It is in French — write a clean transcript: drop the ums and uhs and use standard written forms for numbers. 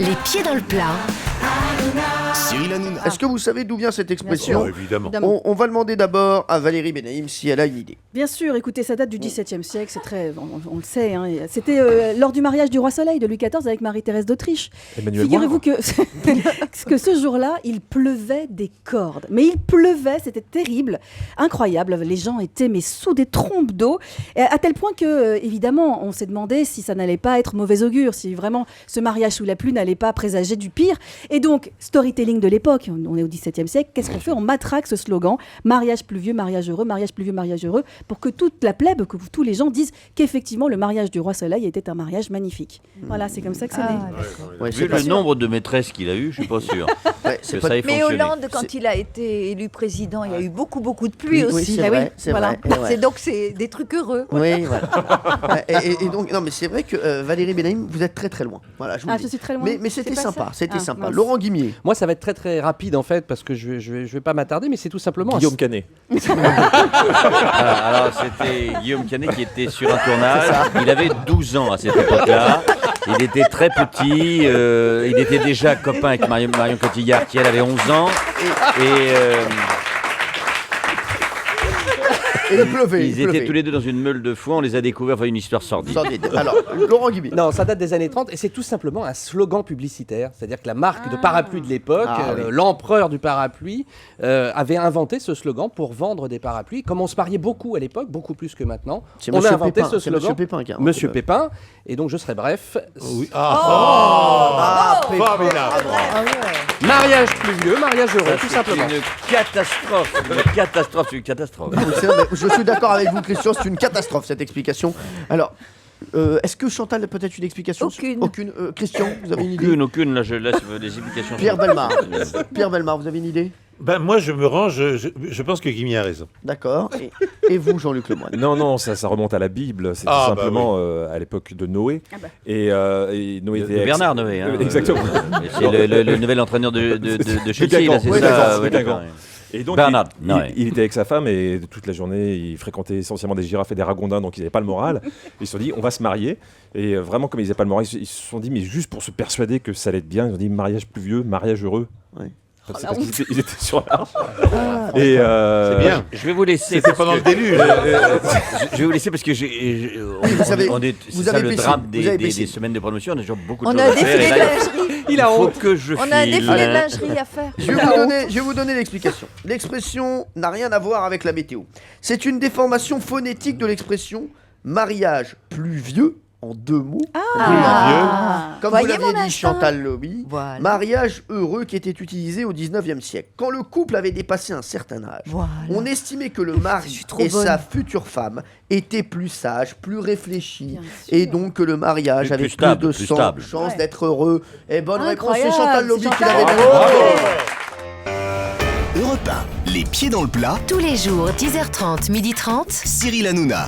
Les pieds dans le plat. Cyril Hanouna. Est-ce que vous savez d'où vient cette expression? Évidemment. On va demander d'abord à Valérie Benaïm si elle a une idée. Bien sûr, écoutez, ça date du XVIIe siècle, c'est très, on le sait. Hein, c'était lors du mariage du roi Soleil de Louis XIV avec Marie-Thérèse d'Autriche. Figurez-vous que ce jour-là, il pleuvait des cordes. Mais il pleuvait, c'était terrible, incroyable. Les gens étaient sous des trompes d'eau, à tel point que, évidemment, on s'est demandé si ça n'allait pas être mauvais augure, si vraiment ce mariage sous la pluie n'allait pas présager du pire. Et donc, storytelling de l'époque, on est au XVIIe siècle, qu'est-ce qu'on fait? On matraque ce slogan, mariage pluvieux, mariage heureux, mariage pluvieux, mariage heureux, pour que toute la plèbe, que tous les gens disent qu'effectivement le mariage du roi Soleil était un mariage magnifique. Voilà, c'est comme ça que c'est né. Ouais, Vu le nombre de maîtresses qu'il a eu, je suis pas sûr Ouais, que c'est ça pas- ait Mais fonctionné. Hollande, quand il a été élu président, il y a eu beaucoup de pluie Oui, aussi. c'est Ah vrai, c'est voilà. vrai, ouais. Donc c'est des trucs heureux. Oui, voilà. Et donc, non, mais c'est vrai que Valérie Benaïm, vous êtes très très loin. Voilà, je vous le dis. Je suis très loin. Mais c'était C'est pas sympa, ça. c'était Ah, sympa. mince. Laurent Guimier. Moi, ça va être très très rapide en fait, parce que je vais pas m'attarder, mais c'est tout simplement Guillaume Canet. Alors c'était Guillaume Canet qui était sur un tournage. Il avait 12 ans à cette époque-là. Il était très petit. Il était déjà copain avec Marion Cotillard qui elle avait 11 ans. Et Et il pleuvait. ils étaient tous les deux dans une meule de foin. On les a découverts. Enfin, une histoire sordide. Sordide. Alors, Laurent Guimier. Non, ça date des années 30 et c'est tout simplement un slogan publicitaire. C'est-à-dire que la marque de parapluie de l'époque, Oui. l'empereur du parapluie, avait inventé ce slogan pour vendre des parapluies. Comme on se mariait beaucoup à l'époque, beaucoup plus que maintenant, C'est on a Monsieur inventé Pépin, ce c'est slogan. Monsieur Pépin qui a inventé Monsieur le- Pépin. Et donc je serai bref. Oui. Pépin. Formidable. Mariage pluvieux, mariage heureux, Ça, tout c'est simplement. une catastrophe. Une catastrophe. C'est une catastrophe. C'est vrai, mais je suis d'accord avec vous, Christian, c'est une catastrophe cette explication. Alors, est-ce que Chantal a peut-être une explication? Aucune. Christian, vous avez une idée? Aucune. Là, je laisse les explications. Pierre Bellemare. Pierre Bellemare, vous avez une idée? Ben, moi, je me range. Je pense que Guimier a raison. D'accord. Et vous, Jean-Luc Lemoyne? Non, ça remonte à la Bible. C'est Ah, tout bah simplement à l'époque de Noé. Et Noé était Bernard Noé. Hein, exactement. C'est le nouvel entraîneur de Chelsea. Guingamp. Là, c'est Oui, ça. d'accord, ouais, Guingamp. d'accord. Et donc, Bernard il Noé. était avec sa femme et toute la journée, il fréquentait essentiellement des girafes et des ragondins, donc ils n'avaient pas le moral. Ils se sont dit, on va se marier. Et vraiment, comme ils n'avaient pas le moral, ils se sont dit, mais juste pour se persuader que ça allait être bien, ils ont dit mariage pluvieux, mariage heureux. Ouais. C'est parce qu'ils étaient sur l'arche. Et C'est bien. Je vais vous laisser. C'était parce pendant que- le déluge. Je vais vous laisser parce que vous avez- c'est vous ça avez le baissé, drame vous avez des baissé. semaines de promotion. On a toujours beaucoup On de a choses un à faire. défilé Et de là, lingerie. il faut que je On a un file. défilé de lingerie à faire. Je vais vous donner l'explication. L'expression n'a rien à voir avec la météo. C'est une déformation phonétique de l'expression mariage pluvieux en deux mots. Comme vous Voyez l'aviez mon dit instinct. Chantal Lobby. Voilà. Mariage heureux qui était utilisé au 19e siècle. Quand le couple avait dépassé un certain âge, Voilà. on estimait que le Je mari suis trop et bonne. sa future femme étaient plus sages, plus réfléchis, Bien sûr. et donc que le mariage Plus avait stable, plus de plus chance stable. chance Ouais. d'être heureux. Et bonne réponse, c'est Incroyable, Chantal Lobby c'est qui l'avait Chantal. donné. Europe 1, les pieds dans le plat. Tous les jours, 10h30, 12h30. Cyril Hanouna.